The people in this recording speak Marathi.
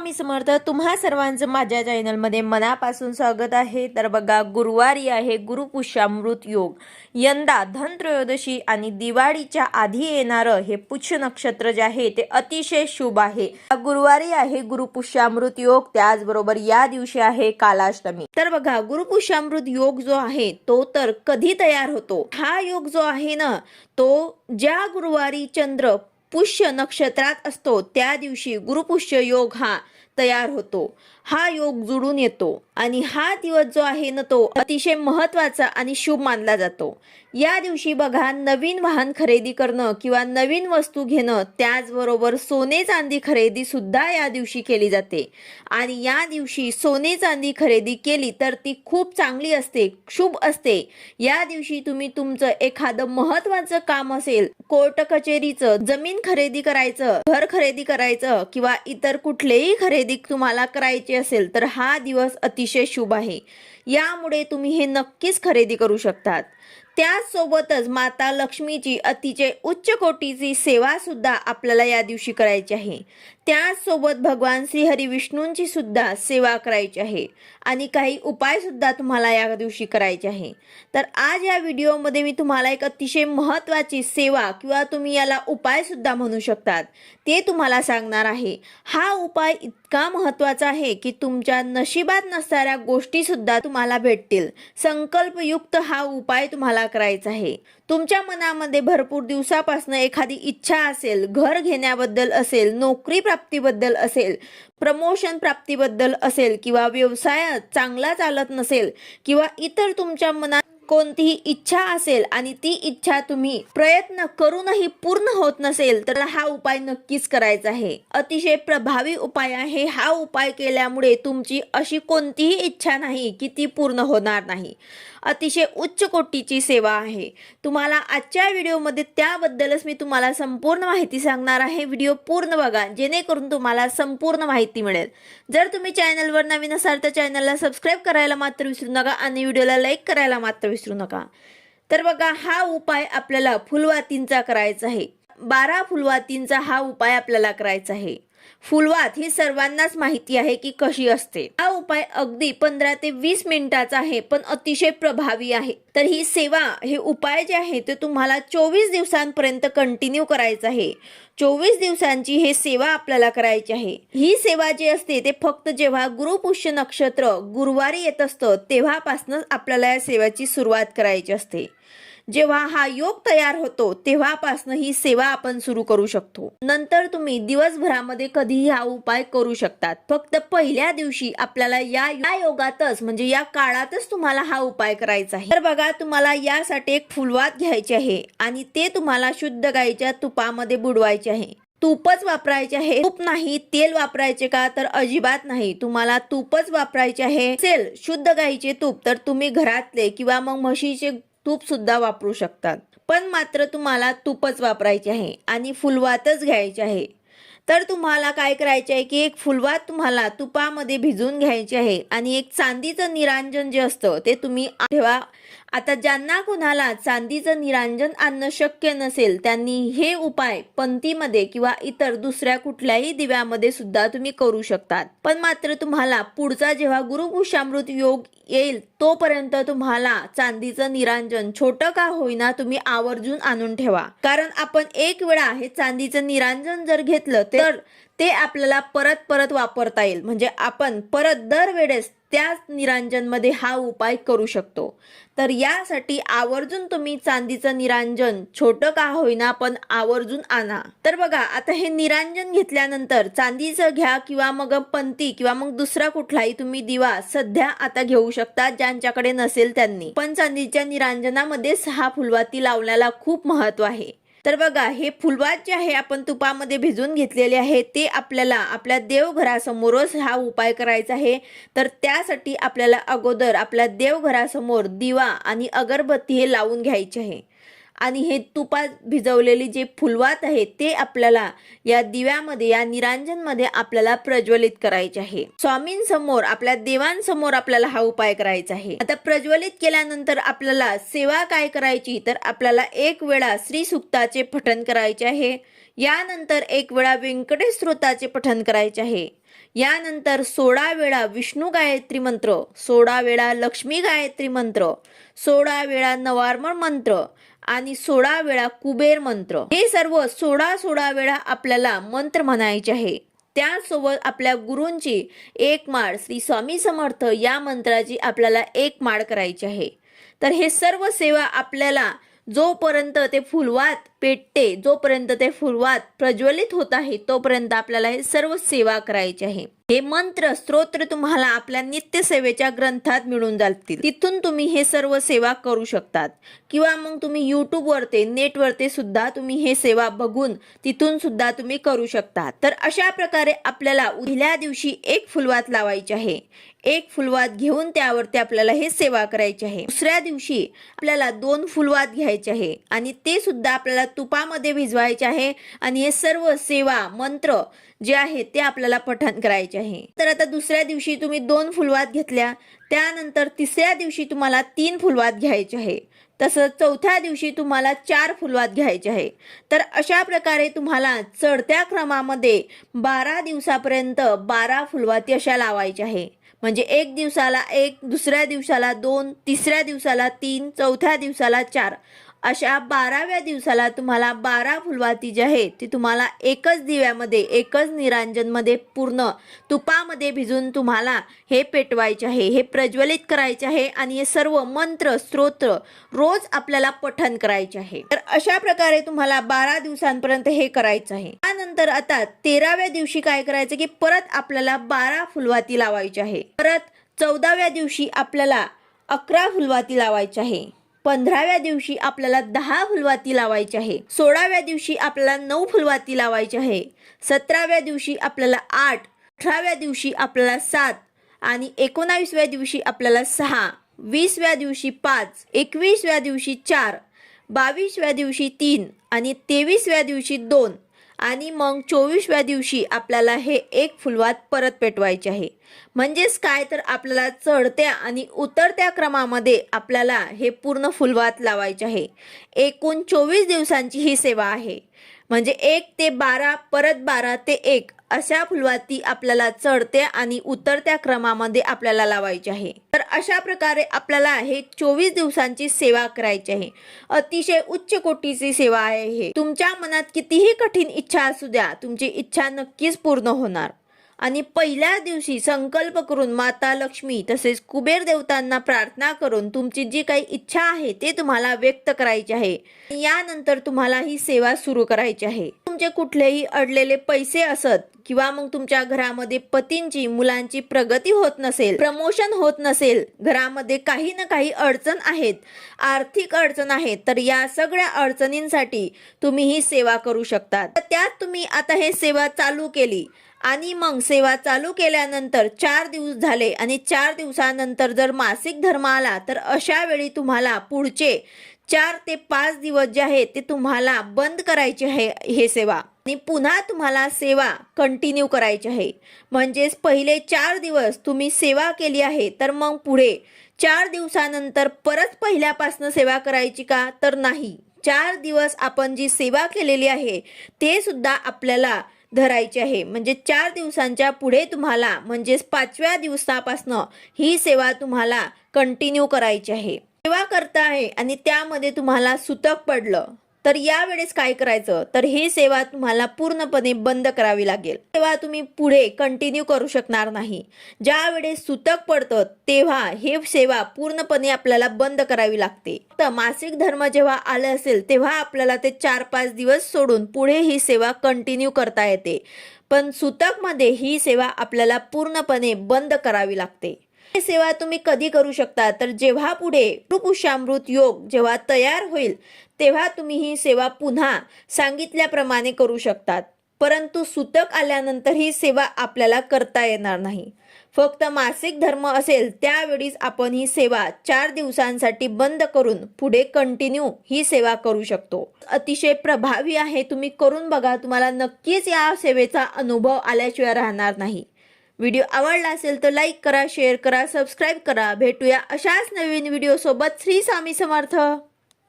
स्वामी समर्थ. तुम्हा सर्वांचं माझ्या चॅनलमध्ये मनापासून स्वागत आहे. तर बघा, गुरुवारी आहे गुरुपुष्यामृत योग. यंदा धनत्रयोदशी आणि दिवाळीच्या आधी येणारं हे पुष्य नक्षत्र जे आहे ते अतिशय शुभ आहे. गुरुवारी आहे गुरुपुष्यामृत योग, त्याचबरोबर या दिवशी आहे कालाष्टमी. तर बघा, गुरुपुष्यामृत योग जो आहे तो तर कधी तयार होतो? हा योग जो आहे ना, तो ज्या गुरुवारी चंद्र पुष्य नक्षत्रात असतो त्या दिवशी गुरुपुष्य योग हा तयार होतो. हा योग जुळून येतो आणि हा दिवस जो आहे ना तो अतिशय महत्त्वाचा आणि शुभ मानला जातो. या दिवशी बघा, नवीन वाहन खरेदी करणं किंवा नवीन वस्तू घेणं, त्याचबरोबर सोने चांदी खरेदी सुद्धा या दिवशी केली जाते. आणि या दिवशी सोने चांदी खरेदी केली तर ती खूप चांगली असते, शुभ असते. या दिवशी तुम्ही तुमचं एखादं महत्त्वाचं काम असेल, कोर्ट कचेरीचं, जमीन खरेदी करायचं, घर खरेदी करायचं किंवा इतर कुठलेही खरेदी तुम्हाला करायची असेल तर हा दिवस अतिशय शुभ आहे. यामुळे तुम्ही हे नक्कीच खरेदी करू शकतात. त्याचसोबतच माता लक्ष्मीची अतिशय उच्च कोटीची सेवा सुद्धा आपल्याला या दिवशी करायची आहे. त्याचसोबत भगवान श्री हरी विष्णूंची सुद्धा सेवा करायची आहे आणि काही उपाय सुद्धा तुम्हाला या दिवशी करायचे आहे. तर आज या व्हिडिओमध्ये मी तुम्हाला एक अतिशय महत्त्वाची सेवा किंवा तुम्ही याला उपाय सुद्धा म्हणू शकतात ते तुम्हाला सांगणार आहे. हा उपाय इतका महत्त्वाचा आहे की तुमच्या नशिबात नसणाऱ्या गोष्टी सुद्धा तुम्हाला भेटतील. संकल्पयुक्त हा उपाय तुम्हाला करायचा आहे. तुमच्या मनामध्ये भरपूर दिवसापासून एखादी इच्छा असेल, घर घेण्याबद्दल असेल, नोकरी प्राप्तीबद्दल असेल, प्रमोशन प्राप्तीबद्दल असेल किंवा व्यवसाय चांगला चालत नसेल किंवा इतर तुमच्या मनात कोणतीही इच्छा असेल आणि ती इच्छा तुम्ही प्रयत्न करूनही पूर्ण होत नसेल तर हा उपाय नक्कीच करायचा आहे. अतिशय प्रभावी उपाय आहे. हा उपाय केल्यामुळे तुमची अशी कोणतीही इच्छा नाही की ती पूर्ण होणार नाही. अतिशय उच्च कोटीची सेवा आहे. तुम्हाला आजच्या व्हिडिओमध्ये त्याबद्दलच मी तुम्हाला संपूर्ण माहिती सांगणार आहे. व्हिडिओ पूर्ण बघा जेणेकरून तुम्हाला संपूर्ण माहिती मिळेल. जर तुम्ही चॅनलवर नवीन असाल तर चॅनलला सबस्क्राईब करायला मात्र विसरू नका आणि व्हिडिओला लाईक करायला मात्र विसरू नका. तर बघा, हा उपाय आपल्याला फुलवातींचा करायचा आहे. 12 फुलवातींचा हा उपाय आपल्याला करायचा आहे. फुलवात ही सर्वांनाच माहिती आहे की कशी असते. हा उपाय अगदी 15 ते 20 मिनिटाचा आहे पण अतिशय प्रभावी आहे. तर ही सेवा, हे उपाय जे आहे ते तुम्हाला 24 दिवसांपर्यंत कंटिन्यू करायचं आहे. 24 दिवसांची हे सेवा आपल्याला करायची आहे. ही सेवा जी असते ते फक्त जेव्हा गुरुपुष्य नक्षत्र गुरुवारी येत असतं तेव्हापासूनच आपल्याला या सेवेची सुरुवात करायची असते. जेव्हा हा योग तयार होतो तेव्हापासून ही सेवा आपण सुरू करू शकतो. नंतर तुम्ही दिवसभरामध्ये कधीही हा उपाय करू शकतात. फक्त पहिल्या दिवशी आपल्याला या योगातच म्हणजे या काळातच तुम्हाला हा उपाय करायचा आहे. तर बघा, तुम्हाला यासाठी एक फुलवात घ्यायची आहे आणि ते तुम्हाला शुद्ध गाईच्या तुपामध्ये बुडवायचे आहे. तूपच वापरायचे आहे, तूप नाही. तेल वापरायचे का? तर अजिबात नाही. तुम्हाला तूपच वापरायचे आहे. असेल शुद्ध गाईचे तूप तर तुम्ही घरातले किंवा मग म्हशीचे तूप सुद्धा वापरू शकतात, पण मात्र तुम्हाला तूपच वापरायचे आहे आणि फुलवातच घ्यायचे आहे. तर तुम्हाला काय करायचे आहे की एक फुलवात तुम्हाला तुपामध्ये भिजवून घ्यायची आहे आणि एक चांदीचं निरांजन जे असतं ते तुम्ही ठेवा. आता ज्यांना कुणाला चांदीचं निरांजन आणणं शक्य नसेल त्यांनी हे उपाय पंतीमध्ये किंवा इतर दुसऱ्या कुठल्याही दिव्यामध्ये सुद्धा तुम्ही करू शकतात. पण मात्र तुम्हाला पुढचा जेव्हा गुरुपुष्यामृत योग येईल तोपर्यंत तुम्हाला चांदीचं निरांजन छोटं का होईना तुम्ही आवर्जून आणून ठेवा. कारण आपण एक वेळा हे चांदीचं निरांजन जर घेतलं तर ते आपल्याला परत परत वापरता येईल. म्हणजे आपण परत दरवेळेस त्याच निरांजनमध्ये हा उपाय करू शकतो. तर यासाठी आवर्जून तुम्ही चांदीचं निरांजन छोटं का होईना पण आवर्जून आणा. तर बघा, आता हे निरांजन घेतल्यानंतर चांदीचं घ्या किंवा मग पंती किंवा मग दुसरा कुठलाही तुम्ही दिवा सध्या आता घेऊ शकता ज्यांच्याकडे नसेल त्यांनी. पण चांदीच्या निरांजनामध्ये 6 फुलवाती लावण्याला खूप महत्त्व आहे. तर बघा, हे फुलवात जे आहे आपण तुपामध्ये भिजवून घेतलेले आहे ते आपल्याला आपल्या देवघरासमोरच हा उपाय करायचा आहे. तर त्यासाठी आपल्याला अगोदर आपल्या देवघरासमोर दिवा आणि अगरबत्ती हे लावून घ्यायचे आहे आणि हे तुपात भिजवलेली जे फुलवात आहे ते आपल्याला या दिव्यामध्ये, या निरांजनमध्ये आपल्याला प्रज्वलित करायचे आहे. स्वामींसमोर, आपल्या देवांसमोर आपल्याला हा उपाय करायचा आहे. आता प्रज्वलित केल्यानंतर आपल्याला सेवा काय करायची तर आपल्याला एक वेळा श्री सुक्ताचे पठण करायचे आहे. यानंतर एक वेळा व्यंकटेश स्तोत्राचे पठण करायचे आहे यानंतर 16 वेळा विष्णू गायत्री मंत्र, 16 वेळा लक्ष्मी गायत्री मंत्र, 16 वेळा नवार्मळ मंत्र आणि 16 वेळा कुबेर मंत्र, हे सर्व 16 वेळा आपल्याला मंत्र म्हणायचे आहे. त्यासोबत आपल्या गुरूंची एक माळ श्री स्वामी समर्थ या मंत्राची आपल्याला एक माळ करायची आहे. तर हे सर्व सेवा आपल्याला जोपर्यंत ते फुलवात पेटते, जोपर्यंत ते फुलवात प्रज्वलित होत आहे, तोपर्यंत आपल्याला हे सर्व सेवा करायची आहे. हे मंत्र स्तोत्र तुम्हाला आपल्या नित्य सेवेच्या ग्रंथात मिळून जातील. तिथून तुम्ही हे सर्व सेवा करू शकतात किंवा मग तुम्ही यूट्यूबवरती नेटवरती सुद्धा तुम्ही हे सेवा बघून तिथून सुद्धा तुम्ही करू शकता. तर अशा प्रकारे आपल्याला पहिल्या दिवशी एक फुलवात लावायची आहे. एक फुलवात घेऊन त्यावरती आपल्याला हे सेवा करायची आहे. दुसऱ्या दिवशी आपल्याला 2 फुलवात घ्यायचे आहे आणि ते सुद्धा आपल्याला तुपामध्ये भिजवायचे आहे आणि हे सर्व सेवा मंत्र जे आहे ते आपल्याला पठण करायचे आहे. तर आता दुसऱ्या दिवशी तुम्ही 2 फुलवात घेतल्या, त्यानंतर तिसऱ्या दिवशी तुम्हाला 3 फुलवात घ्यायचे आहे. तसंच चौथ्या दिवशी तुम्हाला 4 फुलवात घ्यायचे आहे. तर अशा प्रकारे तुम्हाला चढत्या क्रमामध्ये 12 दिवसापर्यंत 12 फुलवाती अशा लावायच्या आहे. म्हणजे एक दिवसाला 1, दुसऱ्या दिवसाला 2, तिसऱ्या दिवसाला 3, चौथ्या दिवसाला 4, अशा 12व्या दिवसाला तुम्हाला 12 फुलवाती जी आहे ती तुम्हाला एकच दिव्यामध्ये, एकच निरांजनमध्ये पूर्ण तुपामध्ये भिजून तुम्हाला हे पेटवायचे आहे, हे प्रज्वलित करायचे आहे आणि हे सर्व मंत्र स्तोत्र रोज आपल्याला पठण करायचे आहे. तर अशा प्रकारे तुम्हाला 12 दिवसांपर्यंत हे करायचं आहे. त्यानंतर आता 13व्या दिवशी काय करायचं की परत आपल्याला 12 फुलवाती लावायची आहे. परत 14व्या दिवशी आपल्याला 11 फुलवाती लावायची आहे. 15व्या दिवशी आपल्याला 10 फुलवाती लावायची आहे. 16व्या दिवशी आपल्याला 9 फुलवाती लावायची आहे. 17व्या दिवशी आपल्याला 8, 18व्या दिवशी आपल्याला 7 आणि 19व्या दिवशी आपल्याला 6, 20व्या दिवशी 5, 21व्या दिवशी 4, 22व्या दिवशी 3 आणि 23व्या दिवशी 2 आणि मग 24व्या दिवशी आपल्याला हे एक फुलवात परत पेटवायचे आहे. म्हणजेच काय तर आपल्याला चढत्या आणि उतरत्या क्रमामध्ये आपल्याला हे पूर्ण फुलवात लावायचे आहे. एकूण 24 दिवसांची ही सेवा आहे. म्हणजे 1 ते 12 परत 12 ते 1 अशा फुलवाती आपल्याला चढत्या आणि उतरत्या क्रमामध्ये आपल्याला लावायची आहे. तर अशा प्रकारे आपल्याला हे 24 दिवसांची सेवा करायची आहे. अतिशय उच्च कोटीची सेवा आहे. हे तुमच्या मनात कितीही कठीण इच्छा असू द्या, तुमची इच्छा नक्कीच पूर्ण होणार. आणि पहिल्या दिवशी संकल्प करून माता लक्ष्मी तसेच कुबेर देवतांना प्रार्थना करून तुमची जी काही इच्छा आहे ते तुम्हाला व्यक्त करायची आहे. यानंतर तुम्हाला ही सेवा सुरू करायची आहे. तुमचे कुठलेही अडलेले पैसे असत किंवा मग तुमच्या घरामध्ये पतींची मुलांची प्रगती होत नसेल, प्रमोशन होत नसेल, घरामध्ये काही ना काही अडचण आहेत, आर्थिक अडचण आहेत, तर या सगळ्या अडचणींसाठी तुम्ही ही सेवा करू शकता. त्यात तुम्ही आता हे सेवा चालू केली आणि मग सेवा चालू केल्यानंतर 4 दिवस झाले आणि 4 दिवसानंतर जर मासिक धर्म आला तर अशा वेळी तुम्हाला पुढचे 4 ते 5 दिवस जे आहे ते तुम्हाला बंद करायचे आहे हे सेवा आणि पुन्हा तुम्हाला सेवा कंटिन्यू करायची आहे. म्हणजेच पहिले 4 दिवस तुम्ही सेवा केली आहे तर मग पुढे 4 दिवसानंतर परत पहिल्यापासून सेवा करायची का? तर नाही. 4 दिवस आपण जी सेवा केलेली आहे ते सुद्धा आपल्याला धरायची आहे. म्हणजे 4 दिवसांच्या पुढे तुम्हाला म्हणजेच 5व्या दिवसापासून ही सेवा तुम्हाला कंटिन्यू करायची आहे. सेवा करता आहे आणि त्यामध्ये तुम्हाला सुतक पडलं तर यावेळेस काय करायचं तर ही सेवा तुम्हाला पूर्णपणे बंद करावी लागेल. तेव्हा तुम्ही पुढे कंटिन्यू करू शकणार नाही. ज्या वेळेस सुतक पडतं तेव्हा हे सेवा पूर्णपणे आपल्याला बंद करावी लागते. तर मासिक धर्म जेव्हा आलं असेल तेव्हा आपल्याला ते 4-5 दिवस सोडून पुढे ही सेवा कंटिन्यू करता येते. पण सुतकमध्ये ही सेवा आपल्याला पूर्णपणे बंद करावी लागते. ही सेवा तुम्ही कधी करू शकता तर जेव्हा पुढे गुरुपुष्यामृत योग जेव्हा तयार होईल तेव्हा तुम्ही ही सेवा पुन्हा सांगितल्याप्रमाणे करू शकतात. परंतु सुतक आल्यानंतर ही सेवा आपल्याला करता येणार नाही. फक्त मासिक धर्म असेल त्यावेळीच आपण ही सेवा 4 दिवसांसाठी बंद करून पुढे कंटिन्यू ही सेवा करू शकतो. अतिशय प्रभावी आहे. तुम्ही करून बघा. तुम्हाला नक्कीच या सेवेचा अनुभव आल्याशिवाय राहणार नाही. व्हिडिओ आवडला असेल तर लाईक करा, शेअर करा, सबस्क्राईब करा. भेटूया अशाच नवीन व्हिडिओ सोबत. श्री स्वामी समर्थ.